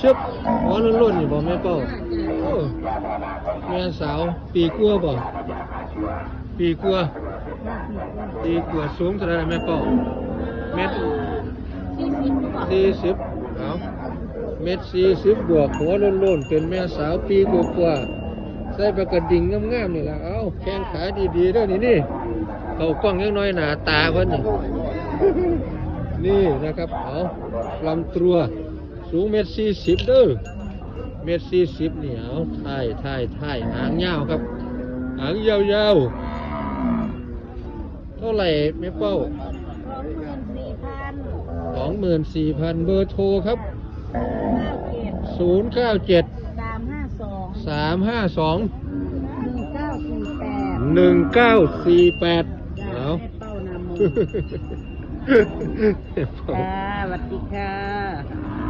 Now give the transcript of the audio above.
ชึบหัวล้นๆนี่บ่แม่เป้าโอ้แม่สาวปีกลัวบ่ปีกลัวสูงเท่าไหร่แม่เป้าเมตร40เอาเมตร40บวกหัวล้นๆเป็นแม่สาวปีกว่าใส่ประกระดิ่งงามๆนี่ล่ะเอาแข้งขาดีๆเด้อนี่เข้ากล้องยังน้อยหน้าตาเพิ่นนี่ นี่นะครับเอาลำตัวสูง1.40 เด้อ1.40นี่เอาถ่ายหางยาวครับหางยาวเท่าไหร่แม่เป้า 24,000 เบอร์โทรครับ097 352 1948เอา เป้านาม จ้าสวัสดีค่ะ